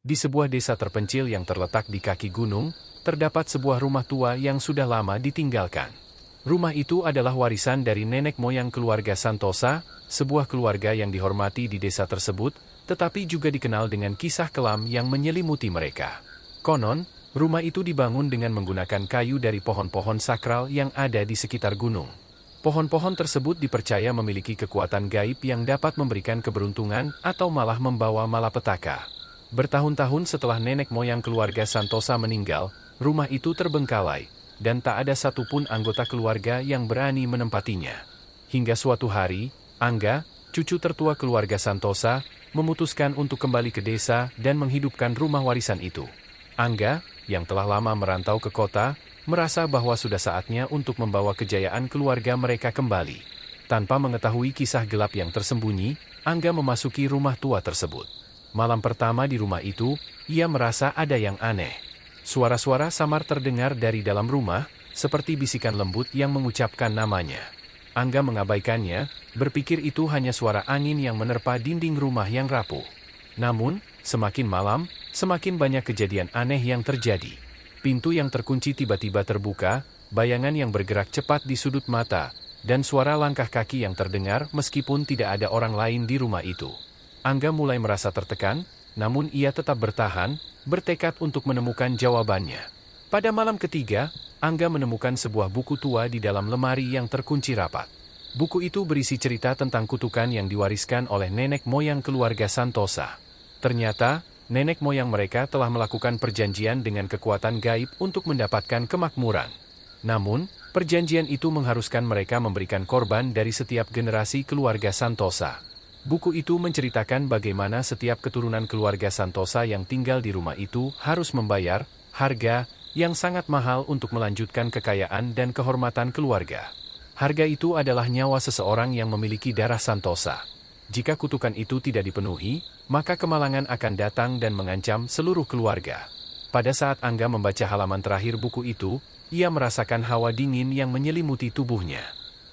Di sebuah desa terpencil yang terletak di kaki gunung, terdapat sebuah rumah tua yang sudah lama ditinggalkan. Rumah itu adalah warisan dari nenek moyang keluarga Santosa, sebuah keluarga yang dihormati di desa tersebut, tetapi juga dikenal dengan kisah kelam yang menyelimuti mereka. Konon, rumah itu dibangun dengan menggunakan kayu dari pohon-pohon sakral yang ada di sekitar gunung. Pohon-pohon tersebut dipercaya memiliki kekuatan gaib yang dapat memberikan keberuntungan atau malah membawa malapetaka. Bertahun-tahun setelah nenek moyang keluarga Santosa meninggal, rumah itu terbengkalai, dan tak ada satupun anggota keluarga yang berani menempatinya. Hingga suatu hari, Angga, cucu tertua keluarga Santosa, memutuskan untuk kembali ke desa dan menghidupkan rumah warisan itu. Angga, yang telah lama merantau ke kota, merasa bahwa sudah saatnya untuk membawa kejayaan keluarga mereka kembali. Tanpa mengetahui kisah gelap yang tersembunyi, Angga memasuki rumah tua tersebut. Malam pertama di rumah itu, ia merasa ada yang aneh. Suara-suara samar terdengar dari dalam rumah, seperti bisikan lembut yang mengucapkan namanya. Angga mengabaikannya, berpikir itu hanya suara angin yang menerpa dinding rumah yang rapuh. Namun, semakin malam, semakin banyak kejadian aneh yang terjadi. Pintu yang terkunci tiba-tiba terbuka, bayangan yang bergerak cepat di sudut mata, dan suara langkah kaki yang terdengar meskipun tidak ada orang lain di rumah itu. Angga mulai merasa tertekan, namun ia tetap bertahan, bertekad untuk menemukan jawabannya. Pada malam ketiga, Angga menemukan sebuah buku tua di dalam lemari yang terkunci rapat. Buku itu berisi cerita tentang kutukan yang diwariskan oleh nenek moyang keluarga Santosa. Ternyata, nenek moyang mereka telah melakukan perjanjian dengan kekuatan gaib untuk mendapatkan kemakmuran. Namun, perjanjian itu mengharuskan mereka memberikan korban dari setiap generasi keluarga Santosa. Buku itu menceritakan bagaimana setiap keturunan keluarga Santosa yang tinggal di rumah itu harus membayar harga yang sangat mahal untuk melanjutkan kekayaan dan kehormatan keluarga. Harga itu adalah nyawa seseorang yang memiliki darah Santosa. Jika kutukan itu tidak dipenuhi, maka kemalangan akan datang dan mengancam seluruh keluarga. Pada saat Angga membaca halaman terakhir buku itu, ia merasakan hawa dingin yang menyelimuti tubuhnya.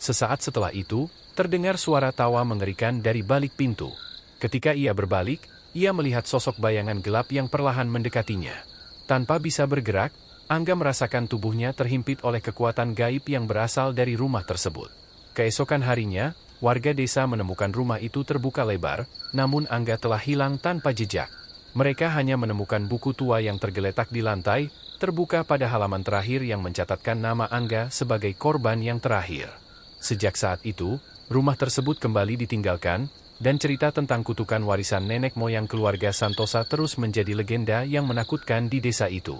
Sesaat setelah itu, terdengar suara tawa mengerikan dari balik pintu. Ketika ia berbalik, ia melihat sosok bayangan gelap yang perlahan mendekatinya. Tanpa bisa bergerak, Angga merasakan tubuhnya terhimpit oleh kekuatan gaib yang berasal dari rumah tersebut. Keesokan harinya, warga desa menemukan rumah itu terbuka lebar, namun Angga telah hilang tanpa jejak. Mereka hanya menemukan buku tua yang tergeletak di lantai, terbuka pada halaman terakhir yang mencatatkan nama Angga sebagai korban yang terakhir. Sejak saat itu, rumah tersebut kembali ditinggalkan, dan cerita tentang kutukan warisan nenek moyang keluarga Santosa terus menjadi legenda yang menakutkan di desa itu.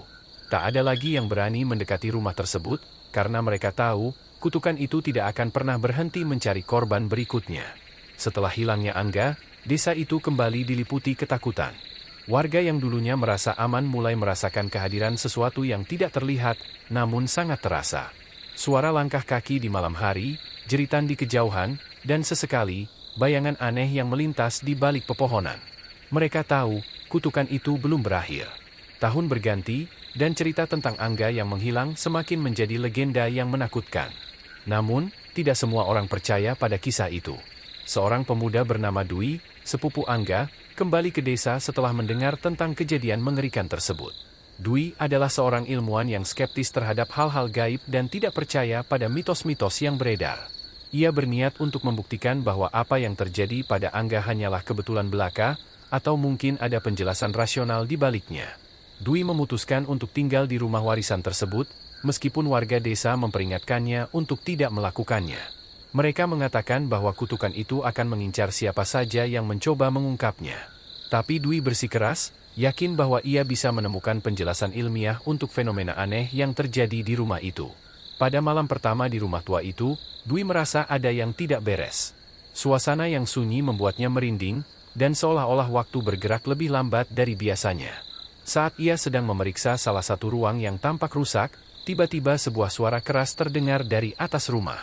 Tak ada lagi yang berani mendekati rumah tersebut, karena mereka tahu, kutukan itu tidak akan pernah berhenti mencari korban berikutnya. Setelah hilangnya Angga, desa itu kembali diliputi ketakutan. Warga yang dulunya merasa aman mulai merasakan kehadiran sesuatu yang tidak terlihat, namun sangat terasa. Suara langkah kaki di malam hari, jeritan di kejauhan, dan sesekali, bayangan aneh yang melintas di balik pepohonan. Mereka tahu, kutukan itu belum berakhir. Tahun berganti, dan cerita tentang Angga yang menghilang semakin menjadi legenda yang menakutkan. Namun, tidak semua orang percaya pada kisah itu. Seorang pemuda bernama Dwi, sepupu Angga, kembali ke desa setelah mendengar tentang kejadian mengerikan tersebut. Dwi adalah seorang ilmuwan yang skeptis terhadap hal-hal gaib dan tidak percaya pada mitos-mitos yang beredar. Ia berniat untuk membuktikan bahwa apa yang terjadi pada Angga hanyalah kebetulan belaka, atau mungkin ada penjelasan rasional di baliknya. Dwi memutuskan untuk tinggal di rumah warisan tersebut, meskipun warga desa memperingatkannya untuk tidak melakukannya. Mereka mengatakan bahwa kutukan itu akan mengincar siapa saja yang mencoba mengungkapnya. Tapi Dwi bersikeras, yakin bahwa ia bisa menemukan penjelasan ilmiah untuk fenomena aneh yang terjadi di rumah itu. Pada malam pertama di rumah tua itu, Dwi merasa ada yang tidak beres. Suasana yang sunyi membuatnya merinding, dan seolah-olah waktu bergerak lebih lambat dari biasanya. Saat ia sedang memeriksa salah satu ruang yang tampak rusak, tiba-tiba sebuah suara keras terdengar dari atas rumah.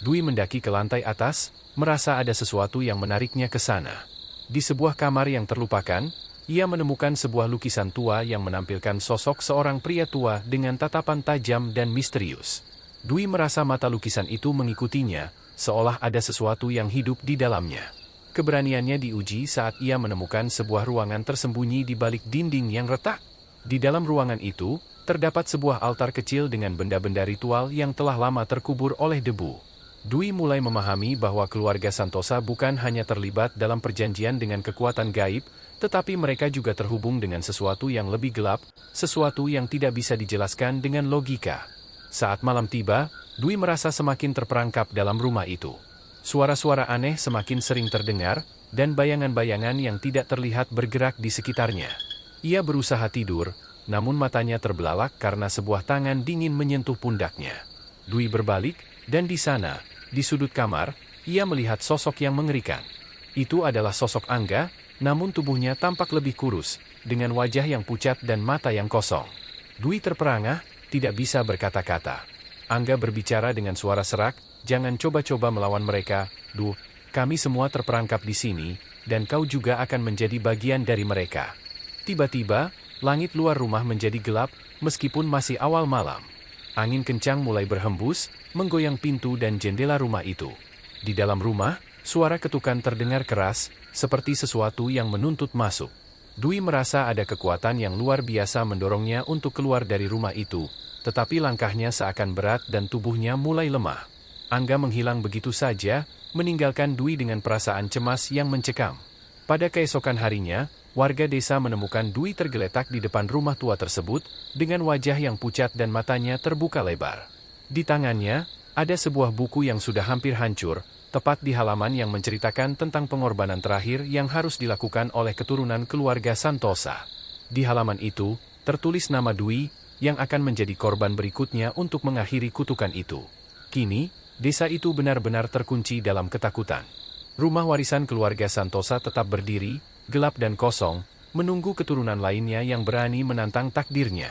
Dwi mendaki ke lantai atas, merasa ada sesuatu yang menariknya ke sana. Di sebuah kamar yang terlupakan, ia menemukan sebuah lukisan tua yang menampilkan sosok seorang pria tua dengan tatapan tajam dan misterius. Dwi merasa mata lukisan itu mengikutinya, seolah ada sesuatu yang hidup di dalamnya. Keberaniannya diuji saat ia menemukan sebuah ruangan tersembunyi di balik dinding yang retak. Di dalam ruangan itu, terdapat sebuah altar kecil dengan benda-benda ritual yang telah lama terkubur oleh debu. Dwi mulai memahami bahwa keluarga Santosa bukan hanya terlibat dalam perjanjian dengan kekuatan gaib, tetapi mereka juga terhubung dengan sesuatu yang lebih gelap, sesuatu yang tidak bisa dijelaskan dengan logika. Saat malam tiba, Dwi merasa semakin terperangkap dalam rumah itu. Suara-suara aneh semakin sering terdengar, dan bayangan-bayangan yang tidak terlihat bergerak di sekitarnya. Ia berusaha tidur, namun matanya terbelalak karena sebuah tangan dingin menyentuh pundaknya. Dwi berbalik, dan di sana, di sudut kamar, ia melihat sosok yang mengerikan. Itu adalah sosok Angga, namun tubuhnya tampak lebih kurus, dengan wajah yang pucat dan mata yang kosong. Dwi terperangah, tidak bisa berkata-kata. Angga berbicara dengan suara serak, "Jangan coba-coba melawan mereka, Duh, kami semua terperangkap di sini, dan kau juga akan menjadi bagian dari mereka." Tiba-tiba, langit luar rumah menjadi gelap, meskipun masih awal malam. Angin kencang mulai berhembus, menggoyang pintu dan jendela rumah itu. Di dalam rumah, suara ketukan terdengar keras, seperti sesuatu yang menuntut masuk. Dwi merasa ada kekuatan yang luar biasa mendorongnya untuk keluar dari rumah itu, tetapi langkahnya seakan berat dan tubuhnya mulai lemah. Angga menghilang begitu saja, meninggalkan Dwi dengan perasaan cemas yang mencekam. Pada keesokan harinya, warga desa menemukan Dwi tergeletak di depan rumah tua tersebut, dengan wajah yang pucat dan matanya terbuka lebar. Di tangannya, ada sebuah buku yang sudah hampir hancur, tepat di halaman yang menceritakan tentang pengorbanan terakhir yang harus dilakukan oleh keturunan keluarga Santosa. Di halaman itu, tertulis nama Dwi, yang akan menjadi korban berikutnya untuk mengakhiri kutukan itu. Kini, desa itu benar-benar terkunci dalam ketakutan. Rumah warisan keluarga Santosa tetap berdiri, gelap dan kosong, menunggu keturunan lainnya yang berani menantang takdirnya.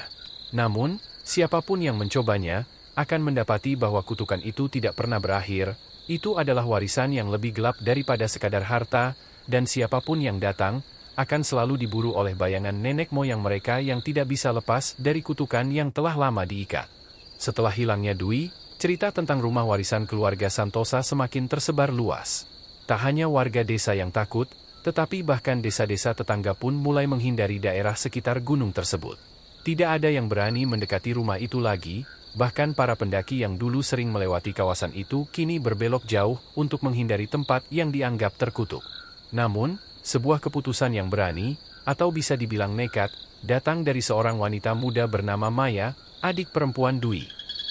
Namun, siapapun yang mencobanya, akan mendapati bahwa kutukan itu tidak pernah berakhir. Itu adalah warisan yang lebih gelap daripada sekadar harta, dan siapapun yang datang, akan selalu diburu oleh bayangan nenek moyang mereka yang tidak bisa lepas dari kutukan yang telah lama diikat. Setelah hilangnya Dwi, cerita tentang rumah warisan keluarga Santosa semakin tersebar luas. Tak hanya warga desa yang takut, tetapi bahkan desa-desa tetangga pun mulai menghindari daerah sekitar gunung tersebut. Tidak ada yang berani mendekati rumah itu lagi, bahkan para pendaki yang dulu sering melewati kawasan itu kini berbelok jauh untuk menghindari tempat yang dianggap terkutuk. Namun, sebuah keputusan yang berani, atau bisa dibilang nekat, datang dari seorang wanita muda bernama Maya, adik perempuan Dwi.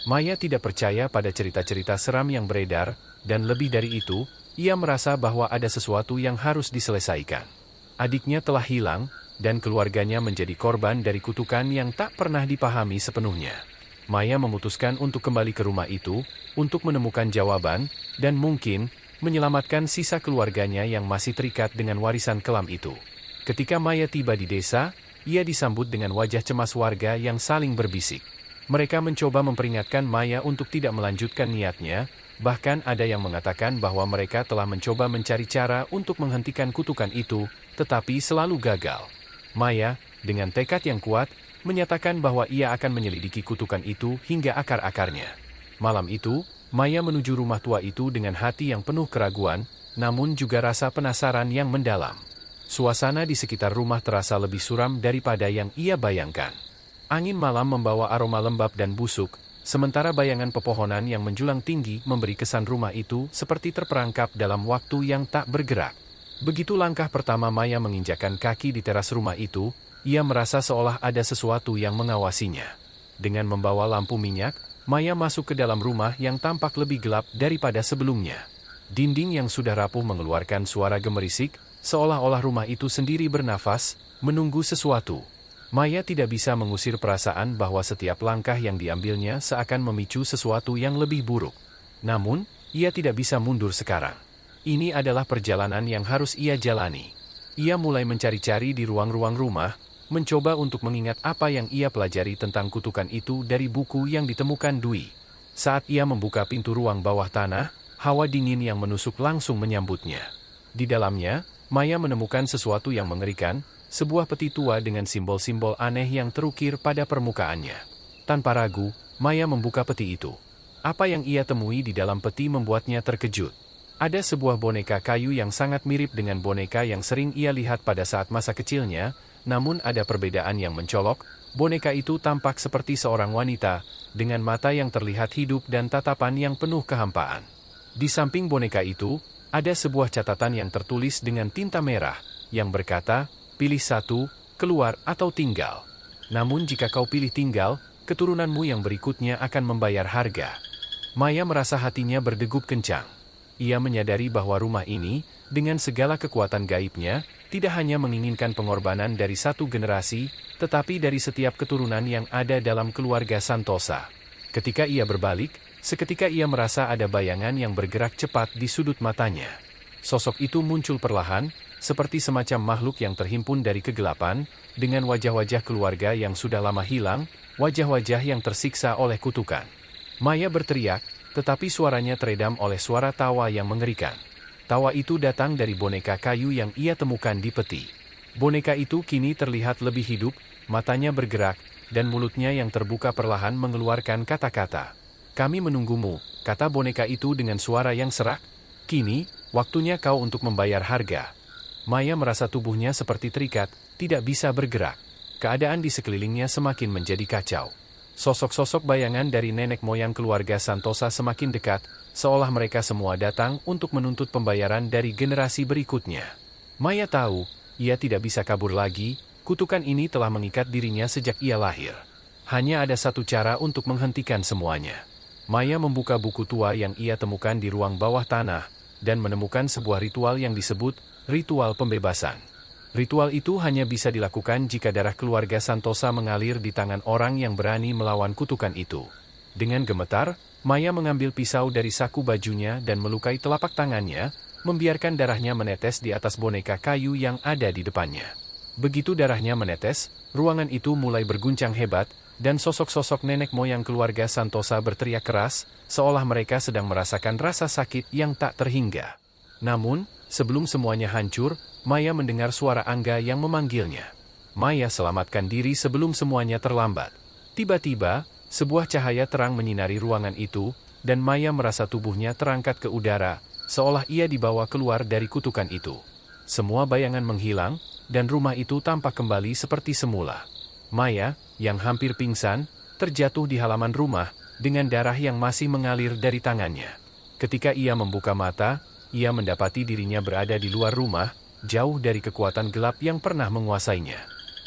Maya tidak percaya pada cerita-cerita seram yang beredar, dan lebih dari itu, ia merasa bahwa ada sesuatu yang harus diselesaikan. Adiknya telah hilang, dan keluarganya menjadi korban dari kutukan yang tak pernah dipahami sepenuhnya. Maya memutuskan untuk kembali ke rumah itu, untuk menemukan jawaban, dan mungkin menyelamatkan sisa keluarganya yang masih terikat dengan warisan kelam itu. Ketika Maya tiba di desa, ia disambut dengan wajah cemas warga yang saling berbisik. Mereka mencoba memperingatkan Maya untuk tidak melanjutkan niatnya, bahkan ada yang mengatakan bahwa mereka telah mencoba mencari cara untuk menghentikan kutukan itu, tetapi selalu gagal. Maya, dengan tekad yang kuat, menyatakan bahwa ia akan menyelidiki kutukan itu hingga akar-akarnya. Malam itu, Maya menuju rumah tua itu dengan hati yang penuh keraguan, namun juga rasa penasaran yang mendalam. Suasana di sekitar rumah terasa lebih suram daripada yang ia bayangkan. Angin malam membawa aroma lembab dan busuk, sementara bayangan pepohonan yang menjulang tinggi memberi kesan rumah itu seperti terperangkap dalam waktu yang tak bergerak. Begitu langkah pertama Maya menginjakkan kaki di teras rumah itu, ia merasa seolah ada sesuatu yang mengawasinya. Dengan membawa lampu minyak, Maya masuk ke dalam rumah yang tampak lebih gelap daripada sebelumnya. Dinding yang sudah rapuh mengeluarkan suara gemerisik, seolah-olah rumah itu sendiri bernafas, menunggu sesuatu. Maya tidak bisa mengusir perasaan bahwa setiap langkah yang diambilnya seakan memicu sesuatu yang lebih buruk. Namun, ia tidak bisa mundur sekarang. Ini adalah perjalanan yang harus ia jalani. Ia mulai mencari-cari di ruang-ruang rumah, mencoba untuk mengingat apa yang ia pelajari tentang kutukan itu dari buku yang ditemukan Dwi. Saat ia membuka pintu ruang bawah tanah, hawa dingin yang menusuk langsung menyambutnya. Di dalamnya, Maya menemukan sesuatu yang mengerikan, sebuah peti tua dengan simbol-simbol aneh yang terukir pada permukaannya. Tanpa ragu, Maya membuka peti itu. Apa yang ia temui di dalam peti membuatnya terkejut. Ada sebuah boneka kayu yang sangat mirip dengan boneka yang sering ia lihat pada saat masa kecilnya, namun ada perbedaan yang mencolok. Boneka itu tampak seperti seorang wanita, dengan mata yang terlihat hidup dan tatapan yang penuh kehampaan. Di samping boneka itu, ada sebuah catatan yang tertulis dengan tinta merah, yang berkata, "Pilih satu, keluar atau tinggal. Namun jika kau pilih tinggal, keturunanmu yang berikutnya akan membayar harga." Maya merasa hatinya berdegup kencang. Ia menyadari bahwa rumah ini, dengan segala kekuatan gaibnya, tidak hanya menginginkan pengorbanan dari satu generasi, tetapi dari setiap keturunan yang ada dalam keluarga Santosa. Ketika ia berbalik, seketika ia merasa ada bayangan yang bergerak cepat di sudut matanya. Sosok itu muncul perlahan, seperti semacam makhluk yang terhimpun dari kegelapan, dengan wajah-wajah keluarga yang sudah lama hilang, wajah-wajah yang tersiksa oleh kutukan. Maya berteriak, tetapi suaranya teredam oleh suara tawa yang mengerikan. Tawa itu datang dari boneka kayu yang ia temukan di peti. Boneka itu kini terlihat lebih hidup, matanya bergerak, dan mulutnya yang terbuka perlahan mengeluarkan kata-kata. "Kami menunggumu," kata boneka itu dengan suara yang serak. "Kini, waktunya kau untuk membayar harga." Maya merasa tubuhnya seperti terikat, tidak bisa bergerak. Keadaan di sekelilingnya semakin menjadi kacau. Sosok-sosok bayangan dari nenek moyang keluarga Santosa semakin dekat, seolah mereka semua datang untuk menuntut pembayaran dari generasi berikutnya. Maya tahu, ia tidak bisa kabur lagi, kutukan ini telah mengikat dirinya sejak ia lahir. Hanya ada satu cara untuk menghentikan semuanya. Maya membuka buku tua yang ia temukan di ruang bawah tanah, dan menemukan sebuah ritual yang disebut ritual pembebasan. Ritual itu hanya bisa dilakukan jika darah keluarga Santosa mengalir di tangan orang yang berani melawan kutukan itu. Dengan gemetar, Maya mengambil pisau dari saku bajunya dan melukai telapak tangannya, membiarkan darahnya menetes di atas boneka kayu yang ada di depannya. Begitu darahnya menetes, ruangan itu mulai berguncang hebat, dan sosok-sosok nenek moyang keluarga Santosa berteriak keras, seolah mereka sedang merasakan rasa sakit yang tak terhingga. Namun, sebelum semuanya hancur, Maya mendengar suara Angga yang memanggilnya. Maya selamatkan diri sebelum semuanya terlambat. Tiba-tiba, sebuah cahaya terang menyinari ruangan itu, dan Maya merasa tubuhnya terangkat ke udara, seolah ia dibawa keluar dari kutukan itu. Semua bayangan menghilang, dan rumah itu tampak kembali seperti semula. Maya, yang hampir pingsan, terjatuh di halaman rumah, dengan darah yang masih mengalir dari tangannya. Ketika ia membuka mata, ia mendapati dirinya berada di luar rumah, jauh dari kekuatan gelap yang pernah menguasainya.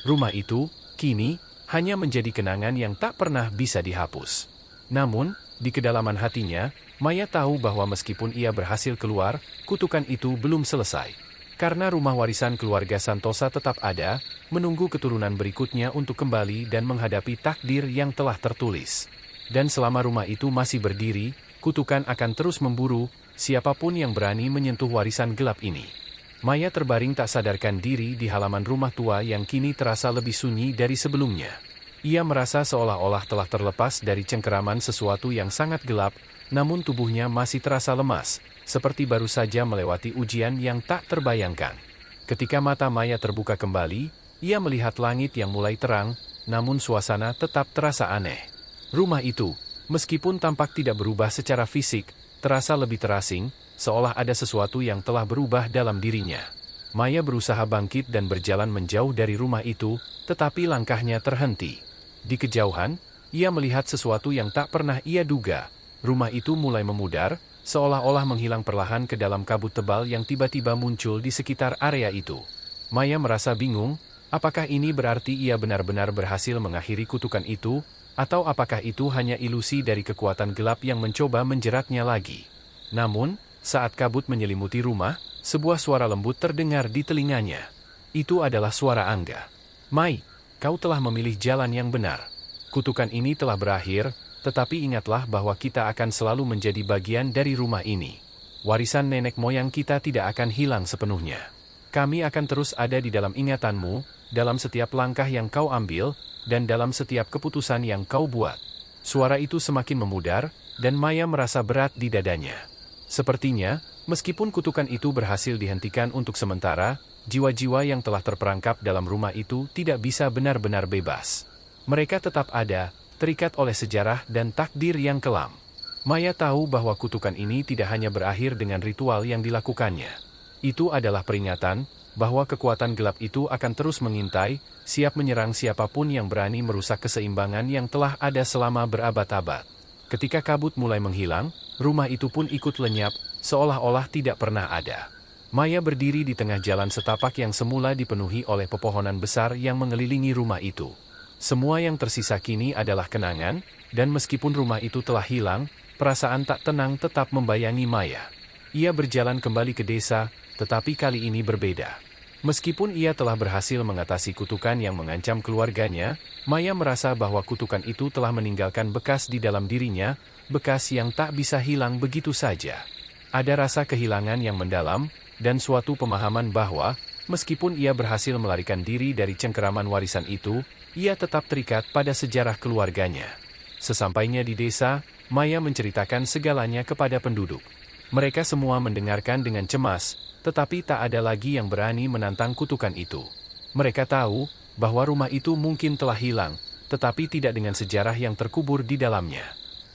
Rumah itu, kini, hanya menjadi kenangan yang tak pernah bisa dihapus. Namun, di kedalaman hatinya, Maya tahu bahwa meskipun ia berhasil keluar, kutukan itu belum selesai. Karena rumah warisan keluarga Santosa tetap ada, menunggu keturunan berikutnya untuk kembali dan menghadapi takdir yang telah tertulis. Dan selama rumah itu masih berdiri, kutukan akan terus memburu siapapun yang berani menyentuh warisan gelap ini. Maya terbaring tak sadarkan diri di halaman rumah tua yang kini terasa lebih sunyi dari sebelumnya. Ia merasa seolah-olah telah terlepas dari cengkeraman sesuatu yang sangat gelap, namun tubuhnya masih terasa lemas, seperti baru saja melewati ujian yang tak terbayangkan. Ketika mata Maya terbuka kembali, ia melihat langit yang mulai terang, namun suasana tetap terasa aneh. Rumah itu, meskipun tampak tidak berubah secara fisik, terasa lebih terasing, seolah ada sesuatu yang telah berubah dalam dirinya. Maya berusaha bangkit dan berjalan menjauh dari rumah itu, tetapi langkahnya terhenti. Di kejauhan, ia melihat sesuatu yang tak pernah ia duga. Rumah itu mulai memudar, seolah-olah menghilang perlahan ke dalam kabut tebal yang tiba-tiba muncul di sekitar area itu. Maya merasa bingung, apakah ini berarti ia benar-benar berhasil mengakhiri kutukan itu, atau apakah itu hanya ilusi dari kekuatan gelap yang mencoba menjeratnya lagi. Namun, saat kabut menyelimuti rumah, sebuah suara lembut terdengar di telinganya. Itu adalah suara Angga. "Mai, kau telah memilih jalan yang benar. Kutukan ini telah berakhir, tetapi ingatlah bahwa kita akan selalu menjadi bagian dari rumah ini. Warisan nenek moyang kita tidak akan hilang sepenuhnya. Kami akan terus ada di dalam ingatanmu, dalam setiap langkah yang kau ambil, dan dalam setiap keputusan yang kau buat." Suara itu semakin memudar, dan Maya merasa berat di dadanya. Sepertinya, meskipun kutukan itu berhasil dihentikan untuk sementara, jiwa-jiwa yang telah terperangkap dalam rumah itu tidak bisa benar-benar bebas. Mereka tetap ada, terikat oleh sejarah dan takdir yang kelam. Maya tahu bahwa kutukan ini tidak hanya berakhir dengan ritual yang dilakukannya. Itu adalah peringatan bahwa kekuatan gelap itu akan terus mengintai, siap menyerang siapapun yang berani merusak keseimbangan yang telah ada selama berabad-abad. Ketika kabut mulai menghilang, rumah itu pun ikut lenyap, seolah-olah tidak pernah ada. Maya berdiri di tengah jalan setapak yang semula dipenuhi oleh pepohonan besar yang mengelilingi rumah itu. Semua yang tersisa kini adalah kenangan, dan meskipun rumah itu telah hilang, perasaan tak tenang tetap membayangi Maya. Ia berjalan kembali ke desa, tetapi kali ini berbeda. Meskipun ia telah berhasil mengatasi kutukan yang mengancam keluarganya, Maya merasa bahwa kutukan itu telah meninggalkan bekas di dalam dirinya, bekas yang tak bisa hilang begitu saja. Ada rasa kehilangan yang mendalam, dan suatu pemahaman bahwa, meskipun ia berhasil melarikan diri dari cengkeraman warisan itu, ia tetap terikat pada sejarah keluarganya. Sesampainya di desa, Maya menceritakan segalanya kepada penduduk. Mereka semua mendengarkan dengan cemas, tetapi tak ada lagi yang berani menantang kutukan itu. Mereka tahu bahwa rumah itu mungkin telah hilang, tetapi tidak dengan sejarah yang terkubur di dalamnya.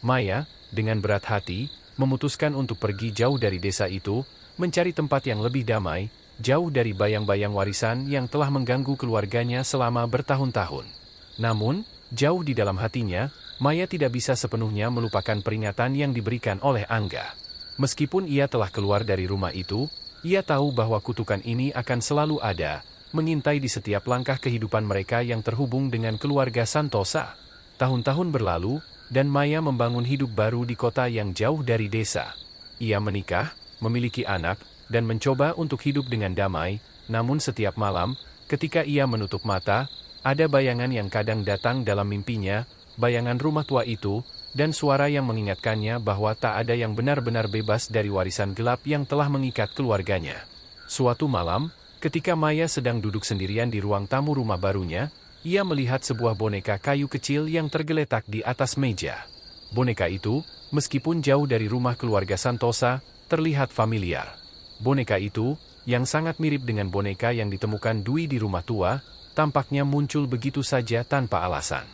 Maya, dengan berat hati, memutuskan untuk pergi jauh dari desa itu, mencari tempat yang lebih damai, jauh dari bayang-bayang warisan yang telah mengganggu keluarganya selama bertahun-tahun. Namun, jauh di dalam hatinya, Maya tidak bisa sepenuhnya melupakan peringatan yang diberikan oleh Angga. Meskipun ia telah keluar dari rumah itu, ia tahu bahwa kutukan ini akan selalu ada, mengintai di setiap langkah kehidupan mereka yang terhubung dengan keluarga Santosa. Tahun-tahun berlalu, dan Maya membangun hidup baru di kota yang jauh dari desa. Ia menikah, memiliki anak, dan mencoba untuk hidup dengan damai, namun setiap malam, ketika ia menutup mata, ada bayangan yang kadang datang dalam mimpinya, bayangan rumah tua itu, dan suara yang mengingatkannya bahwa tak ada yang benar-benar bebas dari warisan gelap yang telah mengikat keluarganya. Suatu malam, ketika Maya sedang duduk sendirian di ruang tamu rumah barunya, ia melihat sebuah boneka kayu kecil yang tergeletak di atas meja. Boneka itu, meskipun jauh dari rumah keluarga Santosa, terlihat familiar. Boneka itu, yang sangat mirip dengan boneka yang ditemukan Dwi di rumah tua, tampaknya muncul begitu saja tanpa alasan.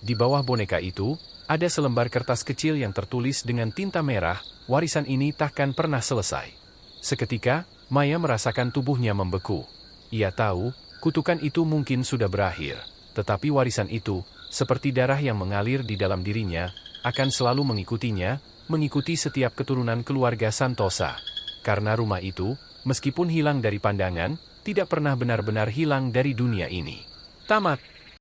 Di bawah boneka itu, ada selembar kertas kecil yang tertulis dengan tinta merah, warisan ini takkan pernah selesai. Seketika, Maya merasakan tubuhnya membeku. Ia tahu, kutukan itu mungkin sudah berakhir, tetapi warisan itu, seperti darah yang mengalir di dalam dirinya, akan selalu mengikutinya, mengikuti setiap keturunan keluarga Santosa. Karena rumah itu, meskipun hilang dari pandangan, tidak pernah benar-benar hilang dari dunia ini. Tamat.